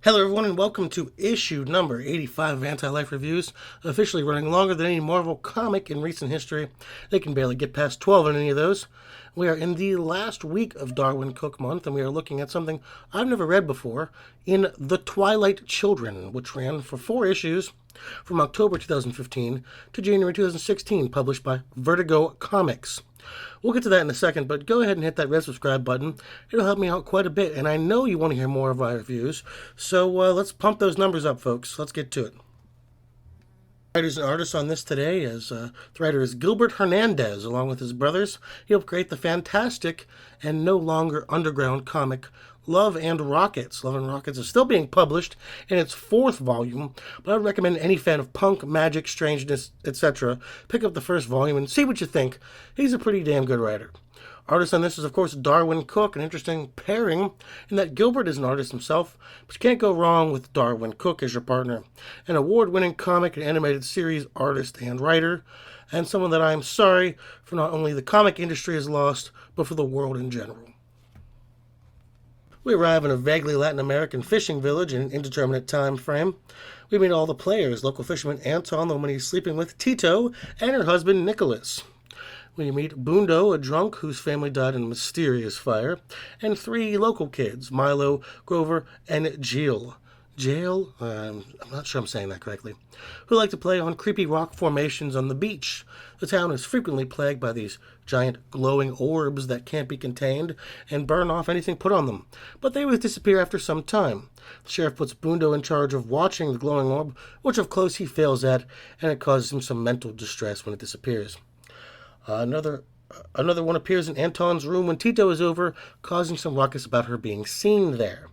Hello everyone and welcome to issue number 85 of Anti-Life Reviews, officially running longer than any Marvel comic in recent history. They can barely get past 12 on any of those. We are in the last week of Darwyn Cooke month, and we are looking at something I've never read before in The Twilight Children, which ran for 4 issues from October 2015 to January 2016, published by Vertigo Comics. We'll get to that in a second, but go ahead and hit that red subscribe button. It'll help me out quite a bit, and I know you want to hear more of my reviews, so let's pump those numbers up, folks. Let's get to it. Writers and artists on this today, the writer is Gilbert Hernandez, along with his brothers. He helped create the fantastic and no longer underground comic Love and Rockets. Love and Rockets is still being published in its 4th volume, but I would recommend any fan of punk, magic, strangeness, etc. pick up the first volume and see what you think. He's a pretty damn good writer. Artist on this is, of course, Darwyn Cooke, an interesting pairing in that Gilbert is an artist himself, but you can't go wrong with Darwyn Cooke as your partner. An award-winning comic and animated series artist and writer, and someone that I'm sorry for not only the comic industry has lost, but for the world in general. We arrive in a vaguely Latin American fishing village in an indeterminate time frame. We meet all the players, local fisherman Anton, the woman he's sleeping with, Tito, and her husband, Nicholas. We meet Bundo, a drunk whose family died in a mysterious fire, and 3 local kids, Milo, Grover, and Jill. Jail? I'm not sure I'm saying that correctly. Who like to play on creepy rock formations on the beach. The town is frequently plagued by these giant glowing orbs that can't be contained and burn off anything put on them, but they always disappear after some time. The sheriff puts Bundo in charge of watching the glowing orb, which of course he fails at, and it causes him some mental distress when it disappears. Another one appears in Anton's room when Tito is over, causing some ruckus about her being seen there.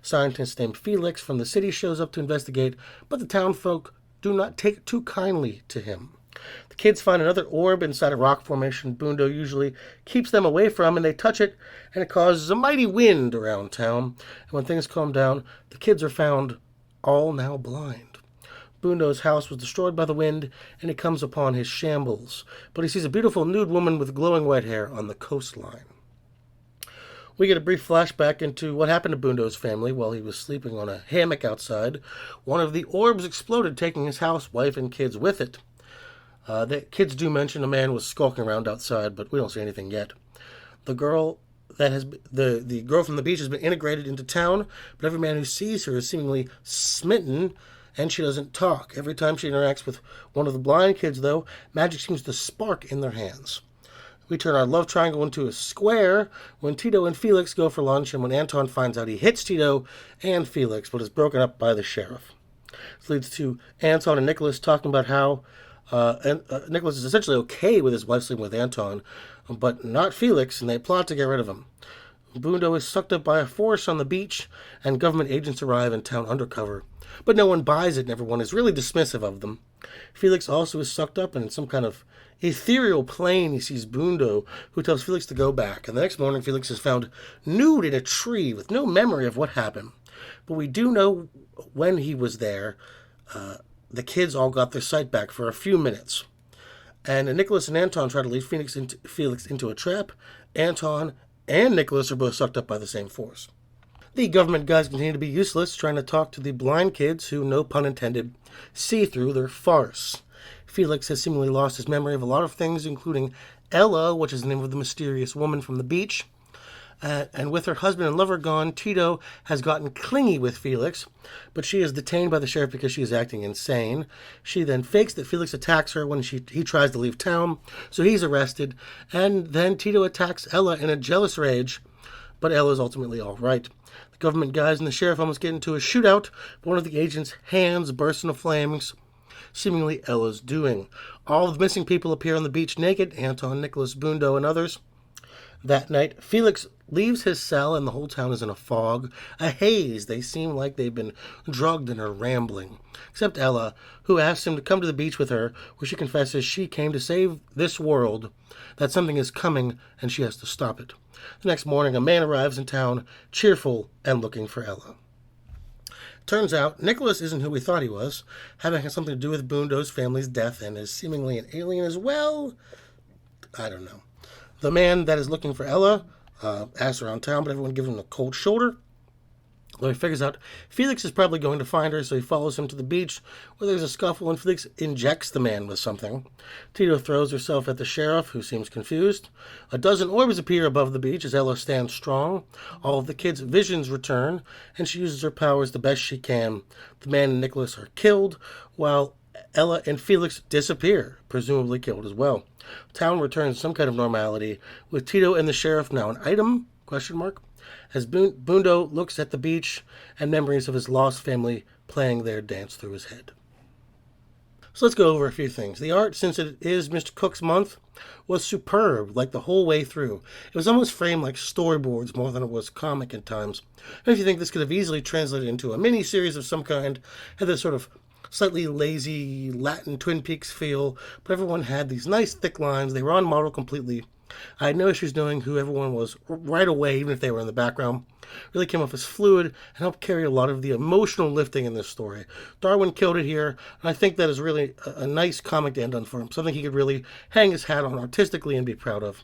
Scientist named Felix from the city shows up to investigate, but the townfolk do not take too kindly to him. The kids find another orb inside a rock formation Bundo usually keeps them away from, and they touch it, and it causes a mighty wind around town. And when things calm down, the kids are found all now blind. Bundo's house was destroyed by the wind, and he comes upon his shambles, but he sees a beautiful nude woman with glowing white hair on the coastline. We get a brief flashback into what happened to Bundo's family while he was sleeping on a hammock outside. One of the orbs exploded, taking his house, wife, and kids with it. The kids do mention a man was skulking around outside, but we don't see anything yet. The girl the girl from the beach has been integrated into town, but every man who sees her is seemingly smitten, and she doesn't talk. Every time she interacts with one of the blind kids, though, magic seems to spark in their hands. We turn our love triangle into a square when Tito and Felix go for lunch, and when Anton finds out he hits Tito and Felix, but is broken up by the sheriff. This leads to Anton and Nicholas talking about how Nicholas is essentially okay with his wife sleeping with Anton, but not Felix, and they plot to get rid of him. Bundo is sucked up by a force on the beach, and government agents arrive in town undercover. But no one buys it, and everyone is really dismissive of them. Felix also is sucked up, and in some kind of ethereal plane he sees Bundo, who tells Felix to go back. And the next morning, Felix is found nude in a tree with no memory of what happened. But we do know when he was there. The kids all got their sight back for a few minutes. And Nicholas and Anton try to lead Felix into a trap. Anton and Nicholas are both sucked up by the same force. The government guys continue to be useless, trying to talk to the blind kids who, no pun intended, see through their farce. Felix has seemingly lost his memory of a lot of things, including Ella, which is the name of the mysterious woman from the beach. And with her husband and lover gone, Tito has gotten clingy with Felix, but she is detained by the sheriff because she is acting insane. She then fakes that Felix attacks her when he tries to leave town, so he's arrested, and then Tito attacks Ella in a jealous rage, but Ella is ultimately all right. The government guys and the sheriff almost get into a shootout, but one of the agents' hands bursts into flames, seemingly Ella's doing. All of the missing people appear on the beach naked, Anton, Nicholas, Bundo, and others. That night, Felix leaves his cell and the whole town is in a fog, a haze. They seem like they've been drugged and are rambling. Except Ella, who asks him to come to the beach with her, where she confesses she came to save this world, that something is coming and she has to stop it. The next morning, a man arrives in town, cheerful and looking for Ella. Turns out, Nicholas isn't who we thought he was, having had something to do with Bundo's family's death and is seemingly an alien as well. I don't know. The man that is looking for Ella asks around town, but everyone gives him a cold shoulder. Though he figures out Felix is probably going to find her, so he follows him to the beach, where there's a scuffle and Felix injects the man with something. Tito throws herself at the sheriff, who seems confused. A dozen orbs appear above the beach as Ella stands strong. All of the kids' visions return, and she uses her powers the best she can. The man and Nicholas are killed, while Ella and Felix disappear, presumably killed as well. Town returns some kind of normality, with Tito and the sheriff now an item? As Bundo looks at the beach and memories of his lost family playing their dance through his head. So let's go over a few things. The art, since it is Mr. Cooke's month, was superb, like the whole way through. It was almost framed like storyboards more than it was comic at times. And if you think this could have easily translated into a mini-series of some kind, had this sort of slightly lazy Latin Twin Peaks feel, but everyone had these nice thick lines. They were on model completely. I had no issues knowing who everyone was right away, even if they were in the background. Really came off as fluid and helped carry a lot of the emotional lifting in this story. Darwyn killed it here, and I think that is really a nice comic to end on for him. Something he could really hang his hat on artistically and be proud of.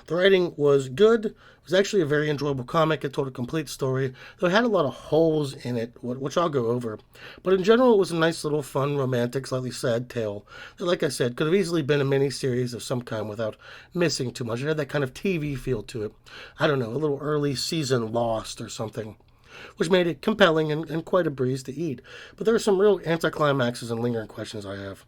The writing was good. It was actually a very enjoyable comic. It told a complete story, though it had a lot of holes in it, which I'll go over. But in general, it was a nice little fun, romantic, slightly sad tale that, like I said, could have easily been a mini-series of some kind without missing too much. It had that kind of TV feel to it. I don't know, a little early season Lost or something, which made it compelling and quite a breeze to eat. But there are some real anticlimaxes and lingering questions I have.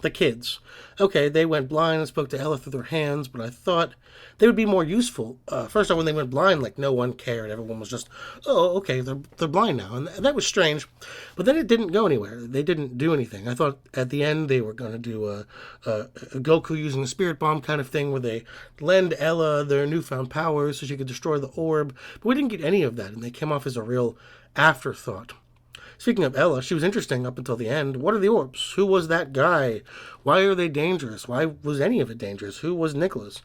The kids. Okay, they went blind and spoke to Ella through their hands, but I thought they would be more useful. First off, when they went blind, like, no one cared. Everyone was just, oh, okay, they're blind now. And that was strange. But then it didn't go anywhere. They didn't do anything. I thought at the end they were going to do a Goku using the spirit bomb kind of thing where they lend Ella their newfound powers so she could destroy the orb. But we didn't get any of that, and they came off as a real afterthought. Speaking of Ella, she was interesting up until the end. What are the orbs? Who was that guy? Why are they dangerous? Why was any of it dangerous? Who was Nicholas?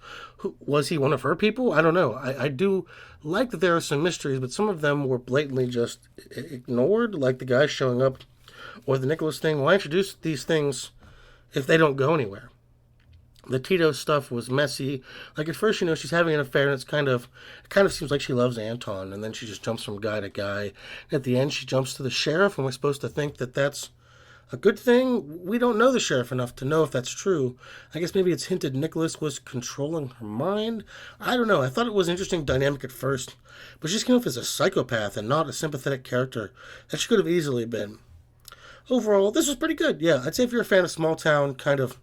Was he one of her people? I don't know. I do like that there are some mysteries, but some of them were blatantly just ignored, like the guy showing up or the Nicholas thing. Why introduce these things if they don't go anywhere? The Tito stuff was messy. Like, at first, she's having an affair, and it kind of seems like she loves Anton, and then she just jumps from guy to guy. And at the end, she jumps to the sheriff, and we're supposed to think that that's a good thing. We don't know the sheriff enough to know if that's true. I guess maybe it's hinted Nicholas was controlling her mind. I don't know. I thought it was an interesting dynamic at first, but she just came off as a psychopath and not a sympathetic character that she could have easily been. Overall, this was pretty good. Yeah, I'd say if you're a fan of small town kind of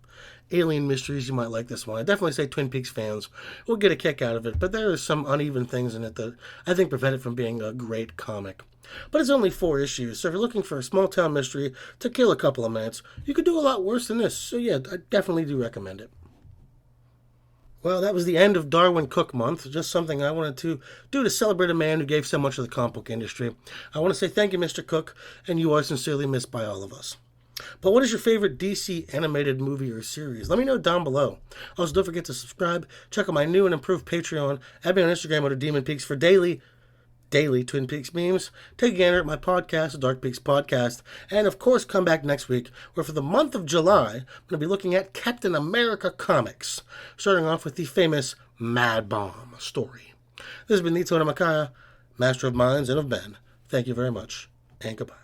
alien mysteries, you might like this one. I definitely say Twin Peaks fans will get a kick out of it, but there are some uneven things in it that I think prevent it from being a great comic. But it's only 4 issues, so if you're looking for a small town mystery to kill a couple of minutes, you could do a lot worse than this. So yeah, I definitely do recommend it. Well, that was the end of Darwyn Cooke month. Just something I wanted to do to celebrate a man who gave so much of the comic book industry. I want to say thank you, Mr. Cooke, and you are sincerely missed by all of us. But what is your favorite DC animated movie or series? Let me know down below. Also, don't forget to subscribe. Check out my new and improved Patreon. Add me on Instagram under Demon Peaks for daily Twin Peaks memes. Take a gander at my podcast, the Dark Peaks Podcast. And, of course, come back next week, where for the month of July, I'm going to be looking at Captain America comics, starting off with the famous Mad Bomb story. This has been Nito Namakaya, Master of Minds and of Men. Thank you very much, and goodbye.